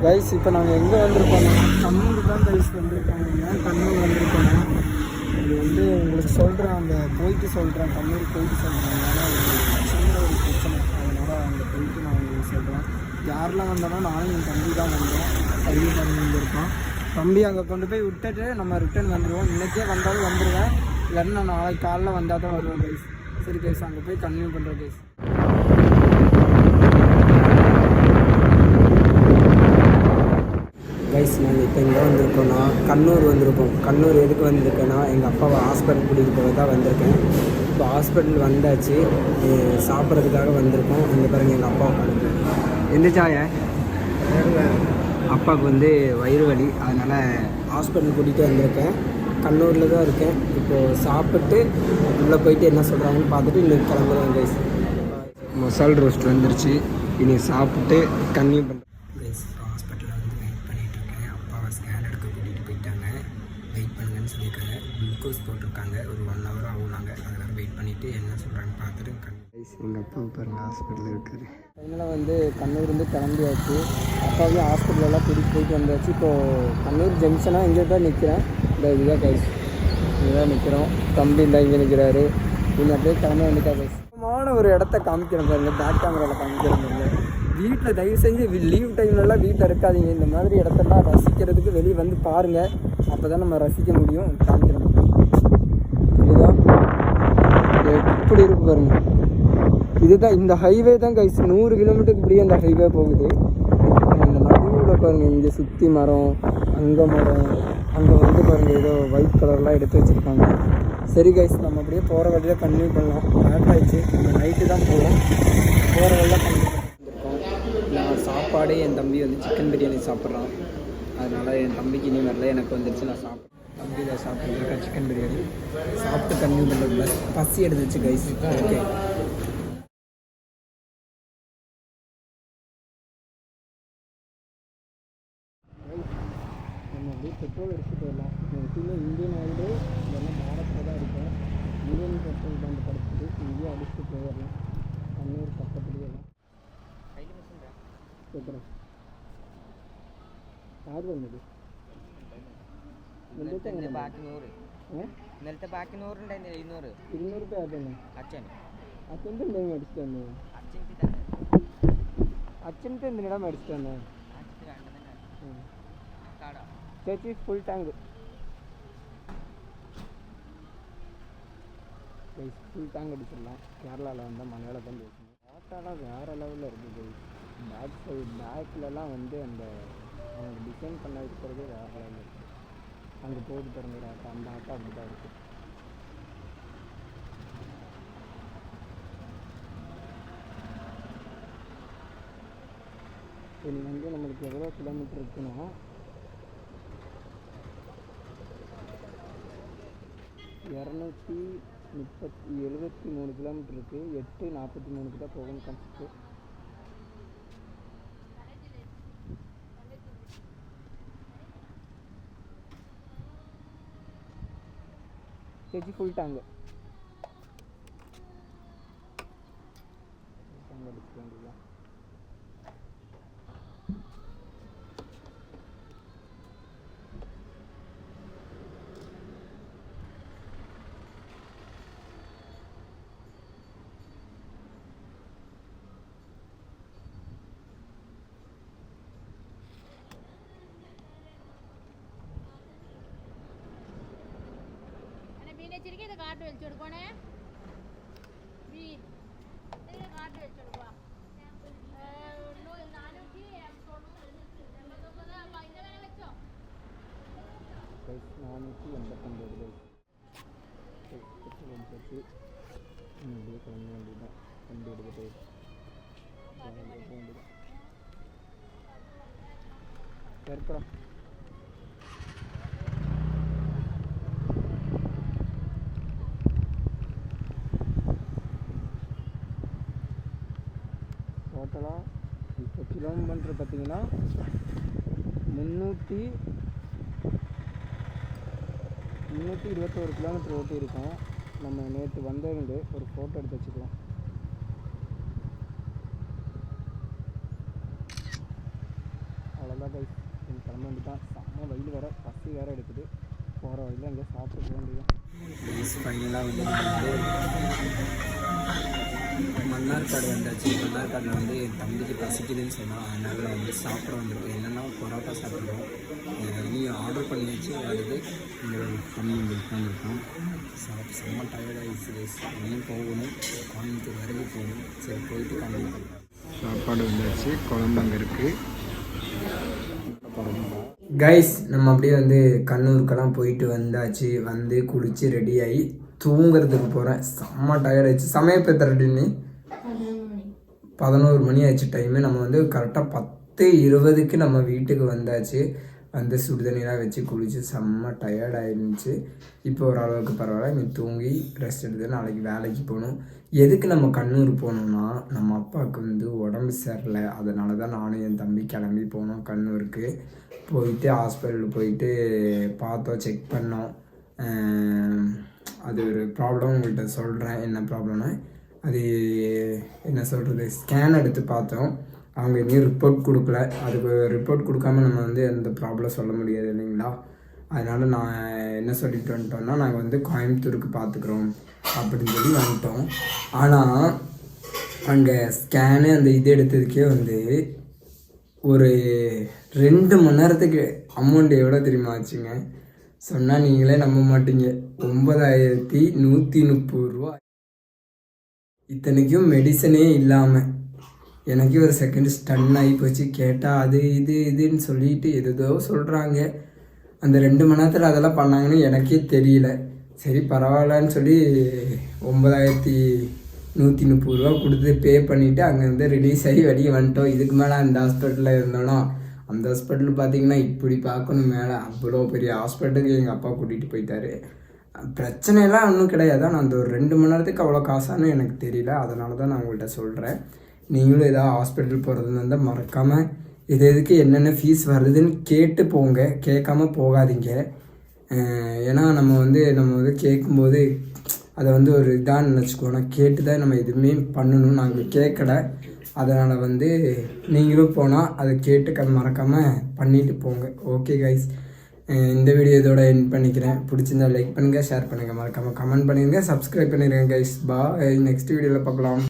Guys இப்போ நாங்கள் எங்கே வந்திருக்கோம்னா கண்ணூர் தான் கைஸ் வந்திருக்கோம். ஏன் கண்ணூர் வந்திருக்கோம்னா இது வந்து உங்களுக்கு சொல்கிறேன், அந்த போயிட்டு சொல்கிறேன், கண்ணூர் போயிட்டு சொல்கிறேன். ஏன்னா சின்ன ஒரு பிரச்சனை, அதனால் அங்கே போயிட்டு நான் உங்களுக்கு சொல்கிறேன். யாரெல்லாம் வந்தோன்னா நானும் என் தம்பி தான் வந்தோம். பதிவு பண்ணி வந்திருக்கோம். தம்பி அங்கே கொண்டு போய் விட்டுட்டு நம்ம ரிட்டர்ன் வந்துடுவோம். இன்றைக்கே வந்தாலும் வந்துடுவேன், இல்லைன்னா நான் நாளைக்கு காலைல வந்தால் தான் வருவேன் கைஸ். சரி கைஸ், அங்கே போய் கன்டினியூ பண்ணுறேன் கைஸ். கைஸ் நாங்கள் இப்போ இங்கே வந்திருக்கோன்னா கண்ணூர் வந்திருக்கோம். கண்ணூர் எதுக்கு வந்திருக்கேன்னா எங்கள் அப்பாவை ஹாஸ்பிட்டல் கூட்டிகிட்டு போக தான் வந்திருக்கேன். இப்போ ஹாஸ்பிட்டல் வந்தாச்சு, சாப்பிட்றதுக்காக வந்திருக்கோம். இங்கே பாருங்கள் எங்கள் அப்பா உட்காந்து எந்திரிச்சாய அப்பாவுக்கு வந்து வயிறு வலி, அதனால் ஹாஸ்பிட்டல் கூட்டிகிட்டு வந்திருக்கேன். கண்ணூரில் தான் இருக்கேன். இப்போது சாப்பிட்டு உள்ளே போயிட்டு என்ன சொல்கிறாங்கன்னு பார்த்துட்டு இன்னைக்கு கிளம்புறேன் கைஸ். மசால் ரோஸ்ட் வந்துருச்சு, இனி சாப்பிட்டு கன்னியூ பண்ணுறேன் கைஸ். ஹாஸ்பிட்டலில் வந்து வெயிட் பண்ணிகிட்ருக்கேன். அப்பாவை ஸ்கேன் எடுக்க கூட்டிகிட்டு போயிட்டாங்க. வெயிட் பண்ணுங்கன்னு சொல்லியிருக்காங்க. குளுக்கோஸ் போட்டிருக்காங்க. ஒரு 1 hour ஆகுனாங்க. அதனால் வெயிட் பண்ணிவிட்டு என்ன சொல்கிறாங்கன்னு பார்த்துட்டு கைஸ் எங்கள் அப்பா பாருங்கள் ஹாஸ்பிட்டலில் இருக்காரு. ஃபைனலாக வந்து கண்ணூர் வந்து கிளம்பியாச்சு. அப்பாவே ஹாஸ்பிட்டலெல்லாம் கூட்டிகிட்டு போயிட்டு வந்தாச்சு. இப்போது கண்ணூர் ஜங்ஷனாக இங்கே தான் நிற்கிறேன். இந்த இதுதான் கைஸ், இங்கே தான் நிற்கிறோம். தம்பி இந்த இங்கே நிற்கிறாரு. நீங்கள் அப்படியே கிளம்ப வேண்டியதா கைஸ். சுத்தமான ஒரு இடத்த காமிக்கிறேன் பாருங்க, பேக் கேமராவில் காமிக்கிறேன் பாருங்க. வீட்டில் தயவு செஞ்சு லீவ் டைம்லலாம் வீட்டில் இருக்காதீங்க. இந்த மாதிரி இடத்தெல்லாம் ரசிக்கிறதுக்கு வெளியே வந்து பாருங்கள், அப்போ தான் நம்ம ரசிக்க முடியும். காமிக்கிறேன் இதுதான் எப்படி இருக்கு பாருங்க. இதுதான் இந்த ஹைவே தான் கைஸ். 100 கிலோமீட்டருக்கு இப்படியே அந்த ஹைவே போகுது. இந்த நடுவில் பாருங்கள், இங்கே சுற்றி மரம், அங்கே மரம், அங்கே வந்து பாருங்கள் ஏதோ ஒயிட் கலர்லாம் எடுத்து வச்சுருக்காங்க. சரி கைஸ், நம்ம அப்படியே போகிற வழியில் கன்டினியூ பண்ணலாம். லேட் ஆகிடுச்சு, இந்த நைட்டு தான் போவோம். போகிற வழியில் கன்டினியூ பண்ணியிருக்கோம். நான் சாப்பாடு என் தம்பி வந்து சிக்கன் பிரியாணி சாப்பிட்றான். அதனால் என் தம்பிக்கு இனி வரல, எனக்கு வந்துருச்சு. நான் தம்பி தான் சாப்பிட்ருக்கேன் சிக்கன் பிரியாணி. சாப்பிட்டு கன்டினியூ பண்ணுறது பசி எடுத்துச்சு கைஸ். ஓகே நம்ம அப்படியே பெட்ரோல் எடுத்துகிட்டு வரலாம். எப்பயுமே இந்தியன் ஆயிலு இதெல்லாம் பாரத்தில் தான் இருக்கும். இந்தியன் பெட்ரோல் பங்க் படுத்துட்டு இங்கேயே அடிச்சுட்டு போயிடலாம். கண்ணூர் பக்கத்துலேயே எல்லாம் கேட்குறேன். யார் வந்தது? ബാക്കി 100 ഇന്നലത്തെ ബാക്കി 100 ഉണ്ടായിരുന്നില്ല. 200 രൂപ ആയിരുന്നു. അച്ഛൻ്റെ എന്തെങ്കിലും മേടിച്ചിട്ട് വന്നു? അച്ഛനത്തെ എന്തിനാ മേടിച്ചിട്ട് വന്നേ? ചേച്ചി ഫുൾ ടാങ്ക്. ஃபுல் டேங்க் அடிச்சிடலாம். கேரளாவில் வந்தால் மலையாளத்தான் பேசணும். ஆட்டோலாம் வேறு லெவலில் இருக்குது. பேக் சைடு பேக்கிலலாம் வந்து அந்த அவங்க டிசைன் பண்ண இருக்கிறதே வேறு லெவலில் இருக்குது. அங்கே போட்டு திறந்துற ஆட்டோ, அந்த ஆட்டோ அப்படி தான் இருக்குது. இனி வந்து நம்மளுக்கு எவ்வளோ கிலோமீட்டர் இருக்குன்னா 273 கிலோமீட்டர் இருக்குது. 8:43 தான் போகணும் கன்செப்ட். சேச்சி ஃபுல் டேங்கு அடிச்சுக்க வேண்டியதான். കാട്ട് വലിച്ചെടുക്കണേ. കാട്ട് വെച്ചെടുക്കുക. 489 അനുസരിച്ച് വണ്ടി കിളങ്ങ വേണ്ടിയില്ല. വണ്ടി എടുത്തിട്ട് പോകേണ്ടത് ചേർക്കണം. டோட்டலாக இப்போ கிலோமீட்டர் பார்த்திங்கன்னா 321 கிலோமீட்டர் ஓட்டி இருக்கோம். நம்ம நேற்று வந்தவங்க ஒரு ஃபோட்டோ எடுத்து வச்சுக்கலாம். அவ்வளோதான். அவ்வளோதான் கைஸ் என் கிளம்ப வேண்டி தான். செம்ம வயல் வேறு, பசி வேறு எடுக்குது. போகிற வழியில் எங்கேயா சாப்பிட்டு போக வேண்டியதான். ஃபைனலாக வந்து மன்னார்காடு வந்தாச்சு. மன்னார்காடில் வந்து என் தம்பிக்கு பசிக்குதுன்னு சொன்னால் அதனால் வந்து சாப்பிட வந்துருக்கு. என்னென்னா பரோட்டா சாப்பிட்றோம். நீ ஆர்டர் பண்ணி வச்சு வருது. இங்கே தம்பி இங்கே உட்காந்துருக்கோம். செம்ம டயர்டாகிடுச்சு கைஸ். இனியும் போகணும், கோயம்புத்தூர் வரைக்கும் போகணும். சரி போயிட்டு கண்டிப்பாக சாப்பாடு வந்தாச்சு. குழம்பு அங்கே இருக்குது. கைஸ் நம்ம அப்படியே வந்து கண்ணூருக்கெல்லாம் போயிட்டு வந்தாச்சு. வந்து குளித்து ரெடி ஆகி தூங்குறதுக்கு போகிறேன். செம்ம டயர்ட் ஆயிடுச்சு. சமயம் எத்தனை ரெடின்னு 11 மணி ஆச்சு டைமு. நம்ம வந்து கரெக்டாக 10:20க்கு நம்ம வீட்டுக்கு வந்தாச்சு. வந்து சுடுதண்ணிலாம் வச்சு குளித்து செம்ம டயர்ட் ஆகிருந்துச்சு. இப்போ ஓரளவுக்கு பரவாயில்ல. நீ தூங்கி ரெஸ்ட் எடுத்து நாளைக்கு வேலைக்கு போகணும். எதுக்கு நம்ம கண்ணூர் போகணுன்னா நம்ம அப்பாவுக்கு வந்து உடம்பு சரியில்லை. அதனால தான் நானும் என் தம்பி கிளம்பி போனோம் கண்ணூருக்கு. போயிட்டு ஹாஸ்பிட்டலுக்கு போயிட்டு பார்த்தோம், செக் பண்ணோம். அது ஒரு ப்ராப்ளம் உங்கள்கிட்ட சொல்கிறேன். என்ன ப்ராப்ளம்னா அது என்ன சொல்கிறது, ஸ்கேன் எடுத்து பார்த்தோம். அவங்க எங்கேயும் ரிப்போர்ட் கொடுக்கல. அதுக்கு ரிப்போர்ட் கொடுக்காம நம்ம வந்து எந்த ப்ராப்ளம் சொல்ல முடியாது இல்லைங்களா. அதனால் நான் என்ன சொல்லிட்டு வந்துட்டோம்னா நாங்கள் வந்து கோயம்புத்தூருக்கு பார்த்துக்குறோம் அப்படின்னு சொல்லி வந்துட்டோம். ஆனால் அங்கே ஸ்கேனு அந்த இது எடுத்ததுக்கே வந்து ஒரு 2 மணி நேரத்துக்கு அமௌண்ட் எவ்வளோ தெரியுமா ஆச்சுங்க? சொன்னால் நீங்களே நம்ப மாட்டீங்க. 9,130 ரூபா. இத்தனைக்கும் மெடிசனே இல்லாமல். எனக்கே ஒரு செகண்ட் ஸ்டன் ஆகி போச்சு. கேட்டால் அது இதுன்னு சொல்லிட்டு எதோ சொல்கிறாங்க. அந்த 2 மணி நேரத்தில் அதெல்லாம் பண்ணாங்கன்னு எனக்கே தெரியல. சரி பரவாயில்லன்னு சொல்லி 9,130 ரூபா கொடுத்து பே பண்ணிவிட்டு அங்கேருந்து ரிலீஸ் ஆகி வெளியே வந்துட்டோம். இதுக்கு மேலே அந்த ஹாஸ்பிட்டலில் இருந்தோன்னா அந்த ஹாஸ்பிட்டல் பார்த்திங்கன்னா இப்படி பார்க்கணும் மேலே. அவ்வளோ பெரிய ஹாஸ்பிட்டலுக்கு எங்கள் அப்பா கூட்டிகிட்டு போயிட்டார். பிரச்சனையெல்லாம் ஒன்றும் கிடையாது. ஆனால் அந்த ஒரு 2 மணி நேரத்துக்கு அவ்வளோ காசானு எனக்கு தெரியல. அதனால தான் நான் உங்கள்கிட்ட சொல்கிறேன். நீங்களும் ஏதாவது ஹாஸ்பிட்டல் போகிறதுன்னு இருந்தால் மறக்காமல் எதுக்கு என்னென்ன ஃபீஸ் வருதுன்னு கேட்டு போங்க. கேட்காம போகாதீங்க. ஏன்னா நம்ம வந்து கேட்கும்போது அதை வந்து ஒரு இதான்னு நினச்சிக்கோங்க. கேட்டு தான் நம்ம எதுவுமே பண்ணணும். நாங்கள் கேட்கல. அதனால் வந்து நீங்களும் போனால் அதை கேட்டு மறக்காமல் பண்ணிவிட்டு போங்க. ஓகே கைஸ், இந்த வீடியோ இதோட எண்ட் பண்ணிக்கிறேன். பிடிச்சிருந்தா லைக் பண்ணுங்கள், ஷேர் பண்ணுங்கள், மறக்காமல் கமெண்ட் பண்ணிடுங்க, சப்ஸ்கிரைப் பண்ணிடுங்க கைஸ். பாய். நெக்ஸ்ட் வீடியோவில் பார்க்கலாம்.